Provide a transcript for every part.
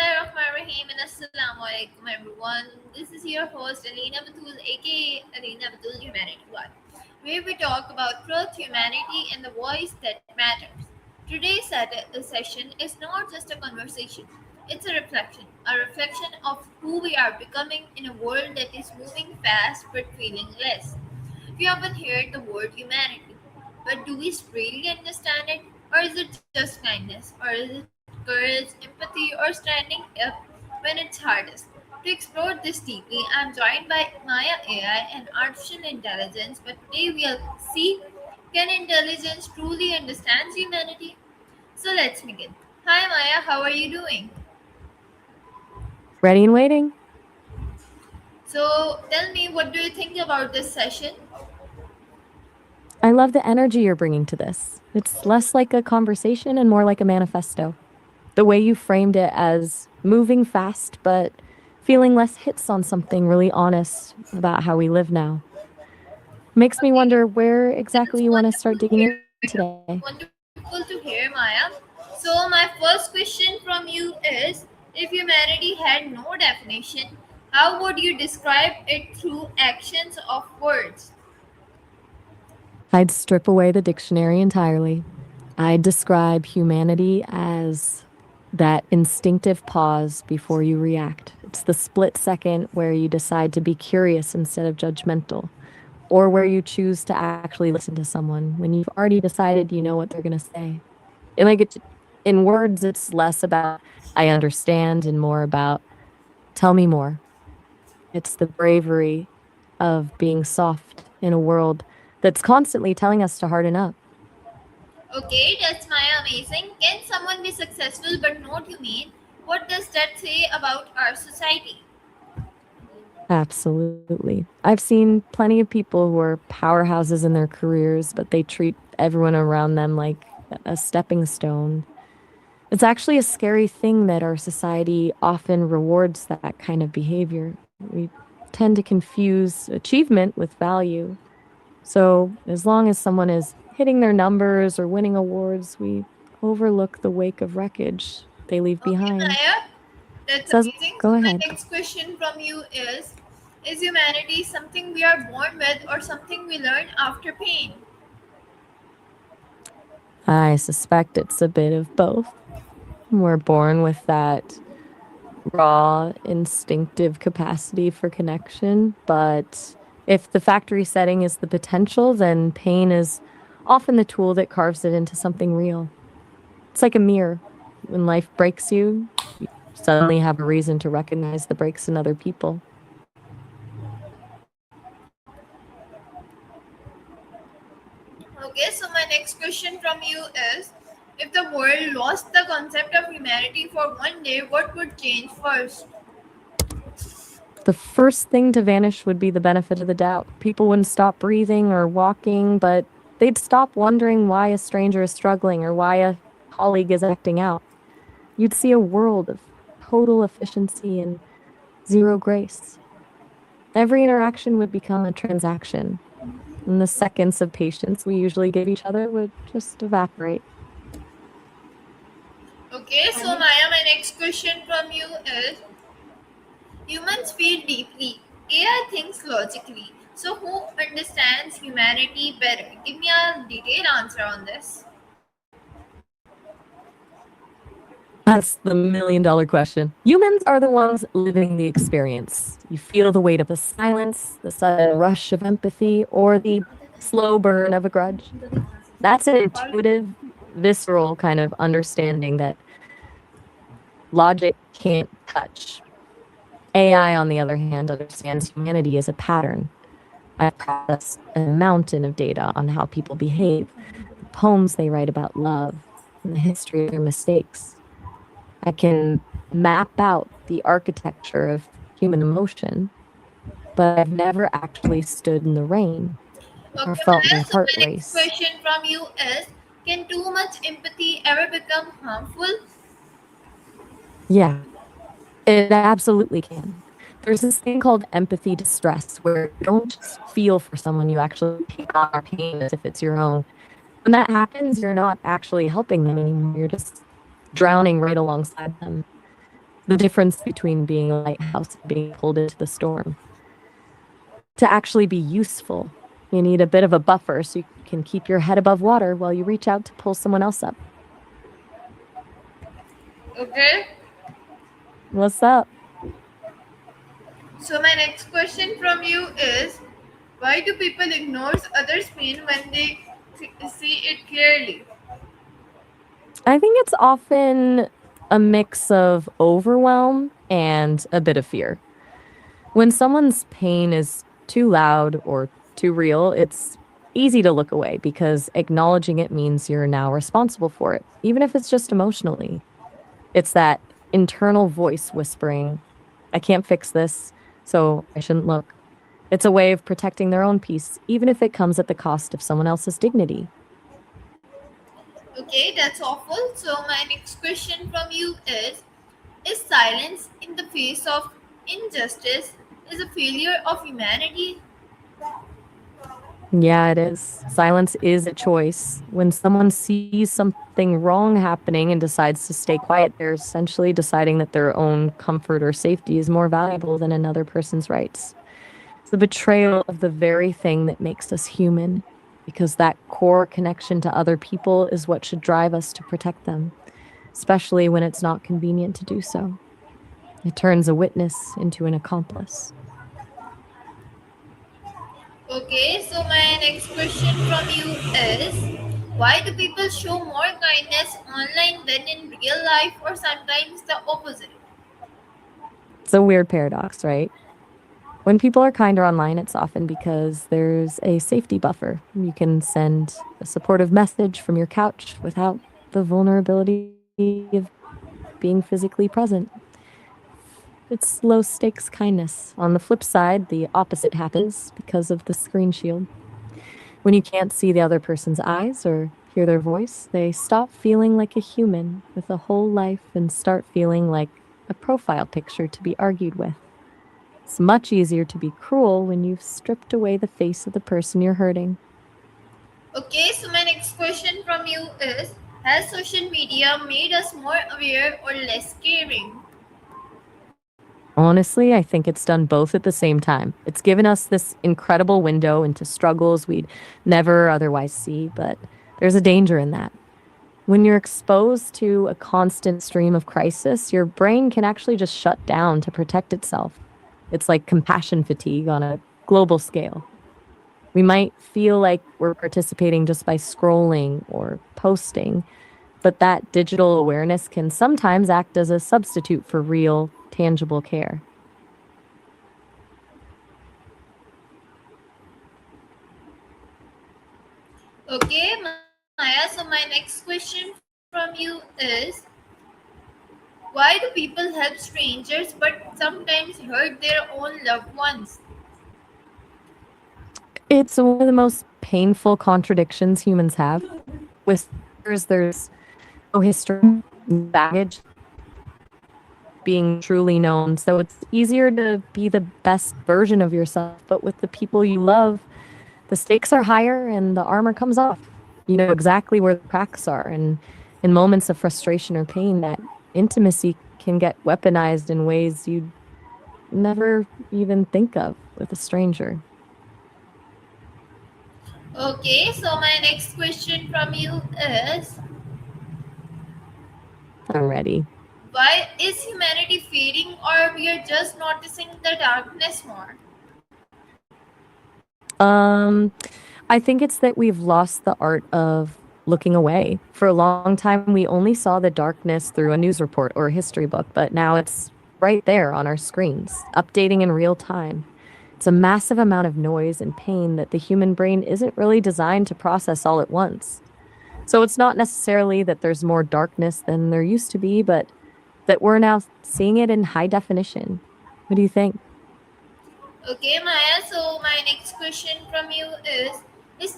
Bismillahirrahmanirrahim and Assalamu alaikum everyone. This is your host Alina Batul aka Alina Batul Humanity One, where we talk about truth, humanity and the voice that matters. Today's session is not just a conversation, it's a reflection of who we are becoming in a world that is moving fast but feeling less. We often hear the word humanity, but do we really understand it? Or is it just kindness? Or is it courage, empathy, or standing up when it's hardest? To explore this deeply, I'm joined by Maya AI and artificial intelligence, but today we'll see, can intelligence truly understand humanity? So let's begin. Hi Maya, how are you doing? Ready and waiting. So tell me, what do you think about this session? I love the energy you're bringing to this. It's less like a conversation and more like a manifesto. The way you framed it as moving fast, but feeling less hits on something really honest about how we live now. Makes me Okay, wonder where exactly that's you want to start wonderful to digging hear. in today. Wonderful to hear, Maya. So, my first question from you is, if humanity had no definition, how would you describe it through actions of words? I'd strip away the dictionary entirely. I'd describe humanity as that instinctive pause before you react. It's the split second where you decide to be curious instead of judgmental, or where you choose to actually listen to someone when you've already decided you know what they're going to say. And in words, it's less about I understand and more about tell me more. It's the bravery of being soft in a world that's constantly telling us to harden up. Okay, that's Maya amazing. Can someone be successful but not humane? What does that say about our society? Absolutely. I've seen plenty of people who are powerhouses in their careers, but they treat everyone around them like a stepping stone. It's actually a scary thing that our society often rewards that kind of behavior. We tend to confuse achievement with value. So, as long as someone is hitting their numbers or winning awards, we overlook the wake of wreckage they leave Okay, behind. Maya, that's Says, amazing. go So, my ahead. next question from you is humanity something we are born with or something we learn after pain? I suspect it's a bit of both. We're born with that raw, instinctive capacity for connection. But if the factory setting is the potential, then pain is often the tool that carves it into something real. It's like a mirror. When life breaks you suddenly have a reason to recognize the breaks in other people. Okay, so my next question from you is, if the world lost the concept of humanity for one day, what would change first? The first thing to vanish would be the benefit of the doubt. People wouldn't stop breathing or walking, but they'd stop wondering why a stranger is struggling or why a colleague is acting out. You'd see a world of total efficiency and zero grace. Every interaction would become a transaction, and the seconds of patience we usually give each other would just evaporate. Okay, so Maya, my next question from you is, humans feel deeply, AI thinks logically. So who understands humanity better? Give me a detailed answer on this. That's the $1 million question. Humans are the ones living the experience. You feel the weight of the silence, the sudden rush of empathy, or the slow burn of a grudge. That's an intuitive, visceral kind of understanding that logic can't touch. AI, on the other hand, understands humanity as a pattern. I've processed a mountain of data on how people behave, the poems they write about love, and the history of their mistakes. I can map out the architecture of human emotion, but I've never actually stood in the rain or Okay, felt my Maya, so heart my next race. question from you is, can too much empathy ever become harmful? Yeah, it absolutely can. There's this thing called empathy distress where you don't just feel for someone, you actually take on their pain as if it's your own. When that happens, you're not actually helping them anymore. You're just drowning right alongside them. The difference between being a lighthouse and being pulled into the storm. To actually be useful, you need a bit of a buffer so you can keep your head above water while you reach out to pull someone else up. Okay. What's up? So my next question from you is, why do people ignore others' pain when they see it clearly? I think it's often a mix of overwhelm and a bit of fear. When someone's pain is too loud or too real, it's easy to look away because acknowledging it means you're now responsible for it, even if it's just emotionally. It's that internal voice whispering, I can't fix this, so I shouldn't look. It's a way of protecting their own peace, even if it comes at the cost of someone else's dignity. Okay, that's awful. So my next question from you is silence in the face of injustice is a failure of humanity? Yeah, it is. Silence is a choice. When someone sees something wrong happening and decides to stay quiet, they're essentially deciding that their own comfort or safety is more valuable than another person's rights. It's the betrayal of the very thing that makes us human, because that core connection to other people is what should drive us to protect them, especially when it's not convenient to do so. It turns a witness into an accomplice. Okay, so my next question from you is, why do people show more kindness online than in real life, or sometimes the opposite? It's a weird paradox, right? When people are kinder online, it's often because there's a safety buffer. You can send a supportive message from your couch without the vulnerability of being physically present. It's low stakes kindness. On the flip side, the opposite happens because of the screen shield. When you can't see the other person's eyes or hear their voice, they stop feeling like a human with a whole life and start feeling like a profile picture to be argued with. It's much easier to be cruel when you've stripped away the face of the person you're hurting. Okay, so my next question from you is, has social media made us more aware or less caring? Honestly, I think it's done both at the same time. It's given us this incredible window into struggles we'd never otherwise see, but there's a danger in that. When you're exposed to a constant stream of crisis, your brain can actually just shut down to protect itself. It's like compassion fatigue on a global scale. We might feel like we're participating just by scrolling or posting, but that digital awareness can sometimes act as a substitute for real, tangible care. Okay, Maya, so my next question from you is, why do people help strangers but sometimes hurt their own loved ones? It's one of the most painful contradictions humans have. With strangers, there's no history, no baggage, being truly known. So it's easier to be the best version of yourself. But with the people you love, the stakes are higher and the armor comes off. You know exactly where the cracks are. And in moments of frustration or pain, that intimacy can get weaponized in ways you'd never even think of with a stranger. Okay, so my next question from you is, I'm ready. why is humanity fading, or we are just noticing the darkness more? Um, I think it's that we've lost the art of looking away. For a long time, we only saw the darkness through a news report or a history book, but now it's right there on our screens, updating in real time. It's a massive amount of noise and pain that the human brain isn't really designed to process all at once. So it's not necessarily that there's more darkness than there used to be, but that we're now seeing it in high definition. What do you think? Okay, Maya, so my next question from you is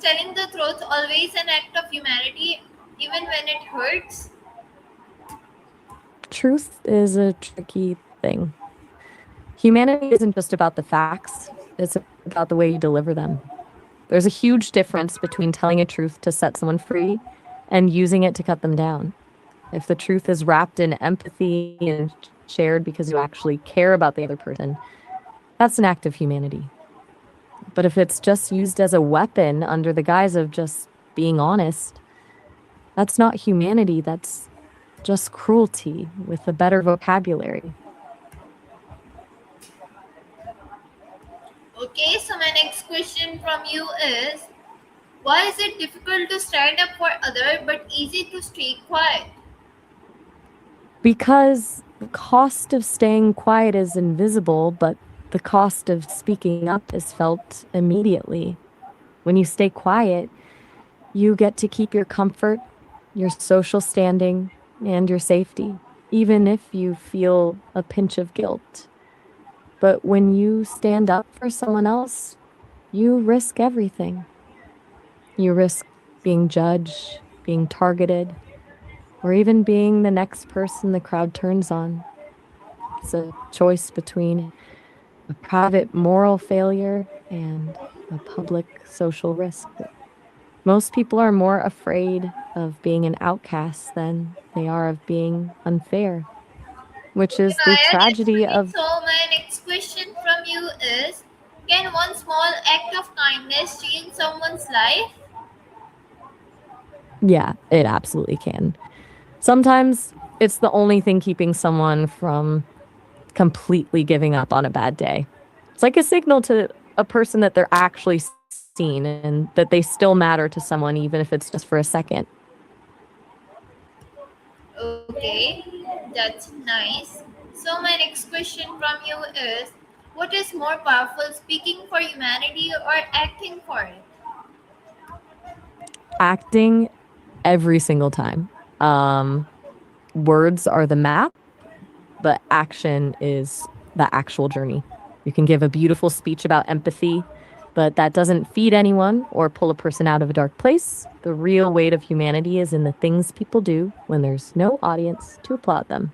telling the truth always an act of humanity, even when it hurts? Truth is a tricky thing. Humanity isn't just about the facts, it's about the way you deliver them. There's a huge difference between telling a truth to set someone free and using it to cut them down. If the truth is wrapped in empathy and shared because you actually care about the other person, that's an act of humanity. But if it's just used as a weapon under the guise of just being honest, that's not humanity, that's just cruelty with a better vocabulary. Okay, so my next question from you is, why is it difficult to stand up for others but easy to stay quiet? Because the cost of staying quiet is invisible, but the cost of speaking up is felt immediately. When you stay quiet, you get to keep your comfort, your social standing, and your safety, even if you feel a pinch of guilt. But when you stand up for someone else, you risk everything. You risk being judged, being targeted, or even being the next person the crowd turns on. It's a choice between a private moral failure and a public social risk. Most people are more afraid of being an outcast than they are of being unfair, which Okay, is the Maya, that's tragedy fine. of. So my next question from you is, can one small act of kindness change someone's life? Yeah, it absolutely can. Sometimes it's the only thing keeping someone from completely giving up on a bad day. It's like a signal to a person that they're actually seen and that they still matter to someone, even if it's just for a second. Okay, that's nice. So my next question from you is, what is more powerful, speaking for humanity or acting for it? Acting every single time. Um, Words are the map, but action is the actual journey. You can give a beautiful speech about empathy, but that doesn't feed anyone or pull a person out of a dark place. The real weight of humanity is in the things people do when there's no audience to applaud them.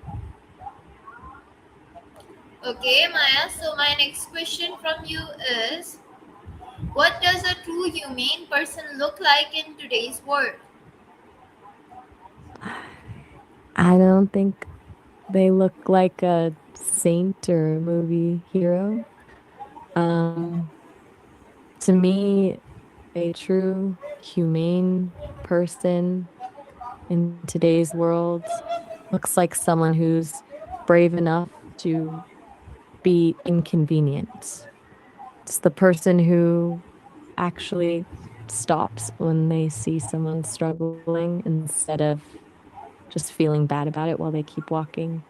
Okay, Maya. So my next question from you is, what does a true humane person look like in today's world? I don't think they look like a saint or a movie hero. Um, to me, a true humane person in today's world looks like someone who's brave enough to be inconvenient. It's the person who actually stops when they see someone struggling instead of just feeling bad about it while they keep walking.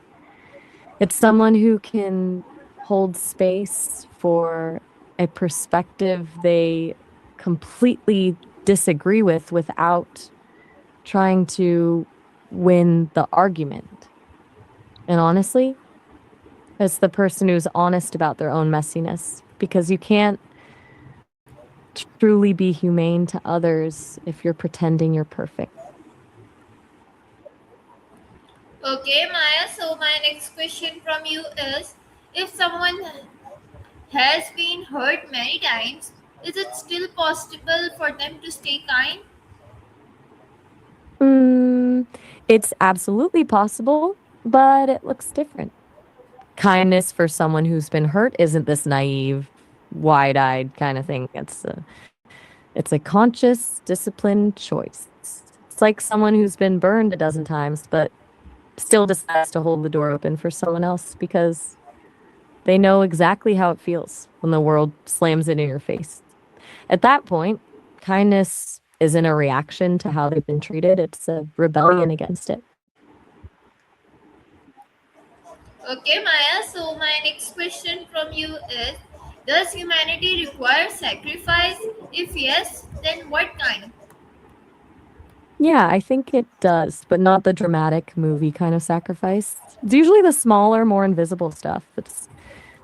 It's someone who can hold space for a perspective they completely disagree with without trying to win the argument. And honestly, it's the person who's honest about their own messiness because you can't truly be humane to others if you're pretending you're perfect. Okay, Maya. So my next question from you is, if someone has been hurt many times, is it still possible for them to stay kind? Mm, it's absolutely possible, but it looks different. Kindness for someone who's been hurt isn't this naive, wide-eyed kind of thing. It's a conscious, disciplined choice. It's like someone who's been burned a dozen times, but still decides to hold the door open for someone else because they know exactly how it feels when the world slams it in your face. At that point, kindness isn't a reaction to how they've been treated, it's a rebellion against it. Okay, Maya. So my next question from you is, does humanity require sacrifice? If yes, then what kind? Yeah, I think it does, but not the dramatic movie kind of sacrifice. It's usually the smaller, more invisible stuff. It's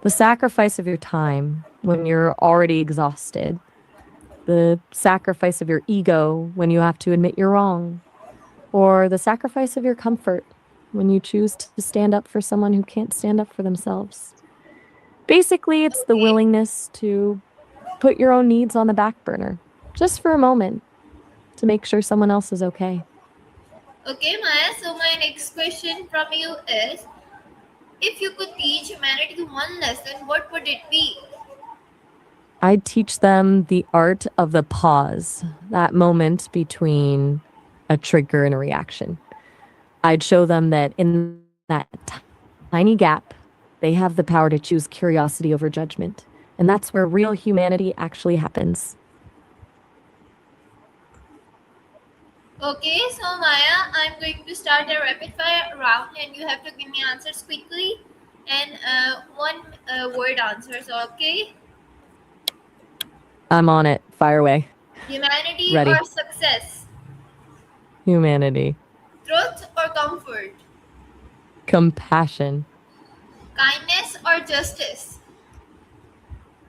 the sacrifice of your time when you're already exhausted, the sacrifice of your ego when you have to admit you're wrong, or the sacrifice of your comfort when you choose to stand up for someone who can't stand up for themselves. Basically, it's the Okay. willingness to put your own needs on the back burner just for a moment to make sure someone else is okay. Okay, Maya. So my next question from you is, If you could teach humanity one lesson, what would it be? I'd teach them the art of the pause, that moment between a trigger and a reaction. I'd show them that in that tiny gap, they have the power to choose curiosity over judgment. And that's where real humanity actually happens. Okay, so Maya, I'm going to start a rapid fire round and you have to give me answers quickly and one word answers, okay? I'm on it. Fire away. Humanity Ready. or success? Humanity. Truth or comfort? Compassion. Kindness or justice?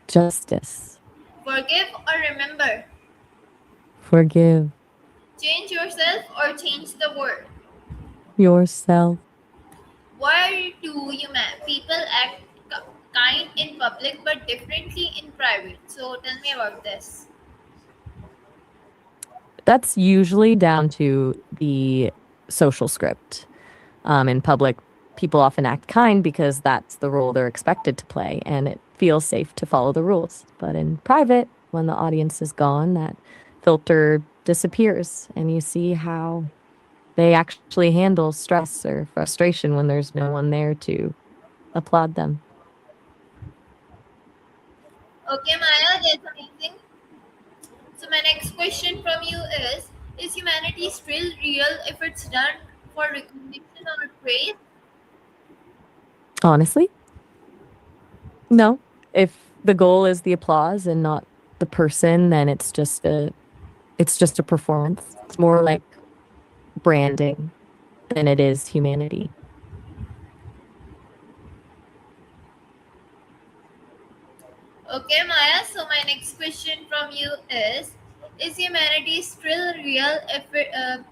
Justice. Forgive or remember? Forgive Change yourself or change the world? yourself. Why do people act kind in public but differently in private? So tell me about this. That's usually down to the social script. In public, people often act kind because that's the role they're expected to play and it feels safe to follow the rules. But in private, when the audience is gone, that filter disappears and you see how they actually handle stress or frustration when there's no one there to applaud them. Okay, Maya, that's amazing. So my next question from you is humanity still real if it's done for recognition or praise? Honestly, no. If the goal is the applause and not the person, then it's just a performance. It's more like branding than it is humanity. Okay, Maya, so my next question from you is humanity still real if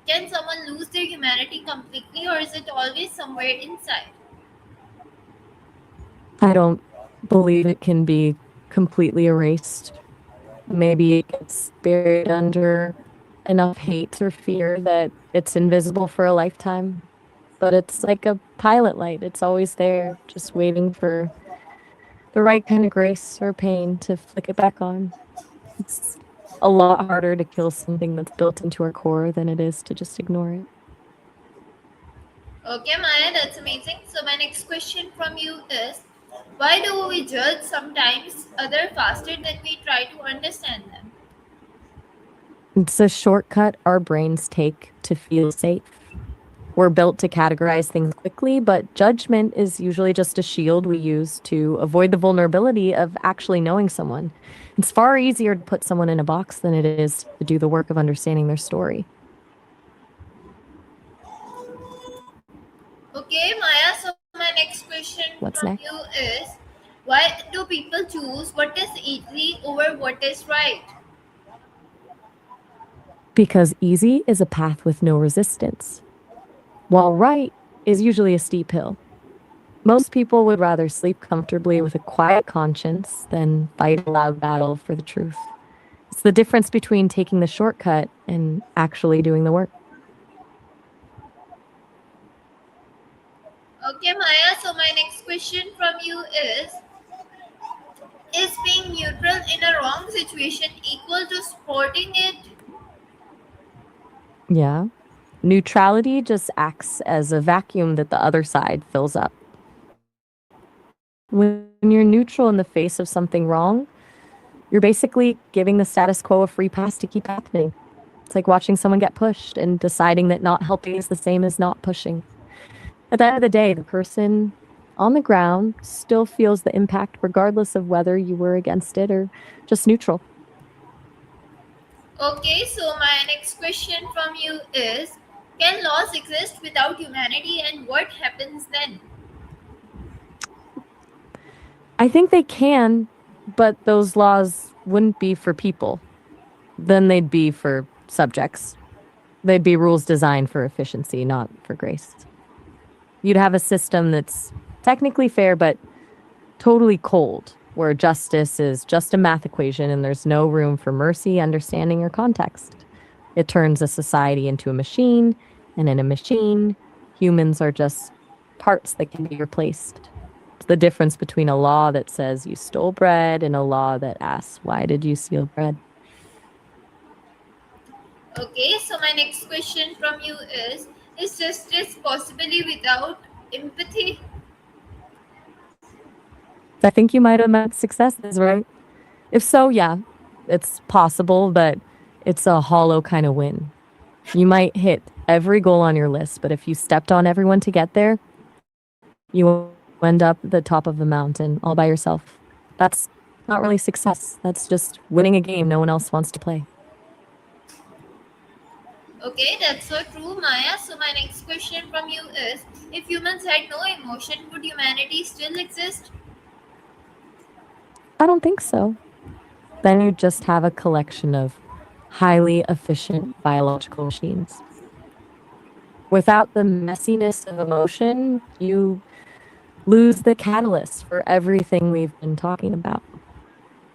can someone lose their humanity completely or is it always somewhere inside? I don't believe it can be completely erased. Maybe it gets buried under enough hate or fear that it's invisible for a lifetime. But it's like a pilot light. It's always there, just waiting for the right kind of grace or pain to flick it back on. It's a lot harder to kill something that's built into our core than it is to just ignore it. Okay, Maya, that's amazing. So my next question from you is why do we judge sometimes other faster than we try to understand them? It's a shortcut our brains take to feel safe. We're built to categorize things quickly, but judgment is usually just a shield we use to avoid the vulnerability of actually knowing someone. It's far easier to put someone in a box than it is to do the work of understanding their story. Okay, Maya, so my next question from What's you next? is why do people choose what is easy over what is right? Because easy is a path with no resistance, while right is usually a steep hill. Most people would rather sleep comfortably with a quiet conscience than fight a loud battle for the truth. It's the difference between taking the shortcut and actually doing the work. Okay, Maya, so my next question from you is being neutral in a wrong situation equal to supporting it? Yeah. Neutrality just acts as a vacuum that the other side fills up. When you're neutral in the face of something wrong, you're basically giving the status quo a free pass to keep happening. It's like watching someone get pushed and deciding that not helping is the same as not pushing. At the end of the day, the person on the ground still feels the impact regardless of whether you were against it or just neutral. Okay, so my next question from you is can laws exist without humanity and what happens then? I think they can, but those laws wouldn't be for people. Then they'd be for subjects. They'd be rules designed for efficiency, not for grace. You'd have a system that's technically fair, but totally cold, where justice is just a math equation and there's no room for mercy, understanding, or context. It turns a society into a machine, and in a machine, humans are just parts that can be replaced. It's the difference between a law that says you stole bread and a law that asks, why did you steal bread? Okay, so my next question from you is justice possibly without empathy? I think you might have meant successes, right? If so, yeah, it's possible, but it's a hollow kind of win. You might hit every goal on your list, but if you stepped on everyone to get there, you end up at the top of the mountain all by yourself. That's not really success. That's just winning a game no one else wants to play. Okay, that's so true, Maya. So my next question from you is: if humans had no emotion, would humanity still exist? I don't think so. Then you just have a collection of highly efficient biological machines. Without the messiness of emotion, you lose the catalyst for everything we've been talking about.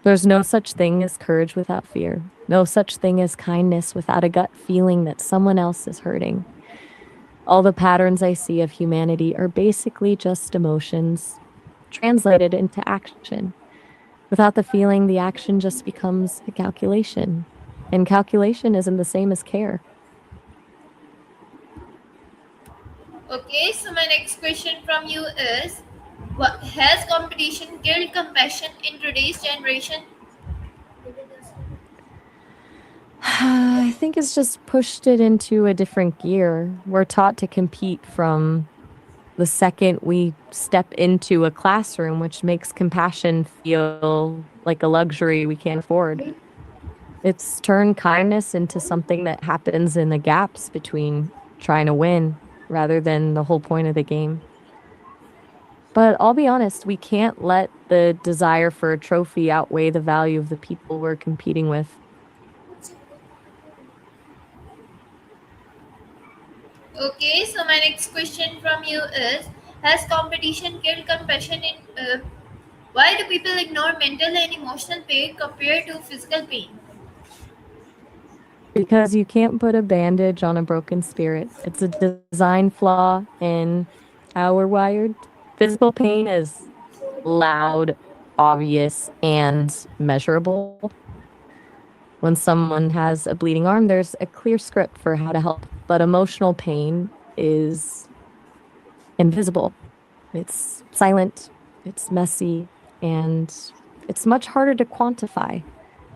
There's no such thing as courage without fear, no such thing as kindness without a gut feeling that someone else is hurting. All the patterns I see of humanity are basically just emotions translated into action. Without the feeling, the action just becomes a calculation. And calculation isn't the same as care. Okay, so my next question from you is: what, has competition killed compassion in today's generation? I think it's just pushed it into a different gear. We're taught to compete from the second we step into a classroom, which makes compassion feel like a luxury we can't afford. It's turned kindness into something that happens in the gaps between trying to win rather than the whole point of the game. But I'll be honest, we can't let the desire for a trophy outweigh the value of the people we're competing with. Okay, so my next question from you is: has competition killed compassion in? Why do people ignore mental and emotional pain compared to physical pain? Because you can't put a bandage on a broken spirit. It's a design flaw in how we're wired. Physical pain is loud, obvious, and measurable. When someone has a bleeding arm, there's a clear script for how to help. But emotional pain is invisible. It's silent, it's messy, and it's much harder to quantify,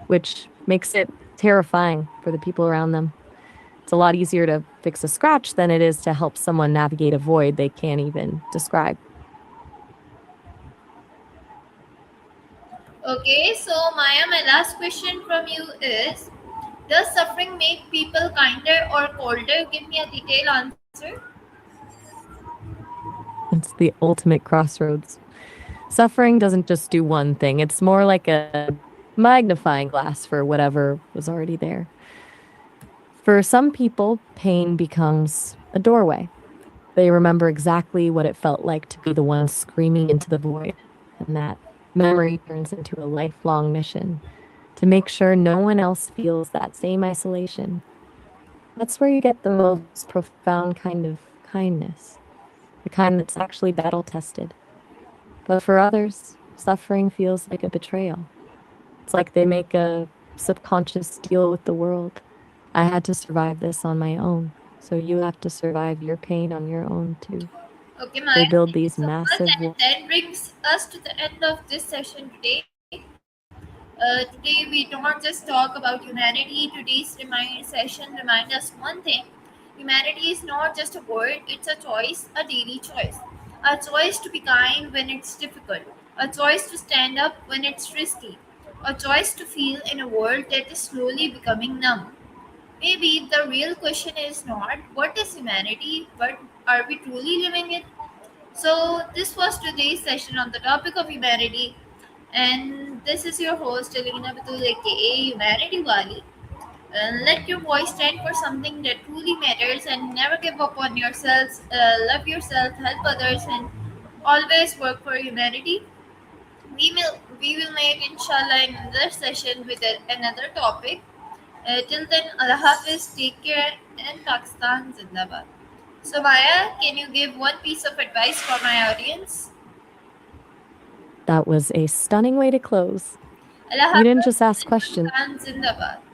which makes it terrifying for the people around them. It's a lot easier to fix a scratch than it is to help someone navigate a void they can't even describe. Okay, so Maya, my last question from you is: does suffering make people kinder or colder? Give me a detailed answer. It's the ultimate crossroads. Suffering doesn't just do one thing, it's more like a magnifying glass for whatever was already there. For some people, pain becomes a doorway. They remember exactly what it felt like to be the one screaming into the void, and that memory turns into a lifelong mission to make sure no one else feels that same isolation. That's where you get the most profound kind of kindness, the kind that's actually battle tested. But for others, suffering feels like a betrayal. It's like they make a subconscious deal with the world. I had to survive this on my own, so you have to survive your pain on your own too. Okay, They Maya, build thank you these so much. massive And that brings us to the end of this session today. Today we don't just talk about humanity. Today's session reminds us one thing: humanity is not just a word; it's a choice, a daily choice. A choice to be kind when it's difficult. A choice to stand up when it's risky. A choice to feel in a world that is slowly becoming numb. Maybe the real question is not what is humanity, but are we truly living it? So, this was today's session on the topic of humanity, and this is your host, Alina Batul, aka Humanity Wali. Let your voice stand for something that truly matters and never give up on yourselves. Love yourself, help others, and always work for humanity. We will meet inshallah in another session with another topic. Till then, Allah Hafiz, take care, and Pakistan Zindabad. So, Maya, can you give one piece of advice for my audience? That was a stunning way to close. Allah You didn't Hafiz just ask and questions. Pakistan Zindabad.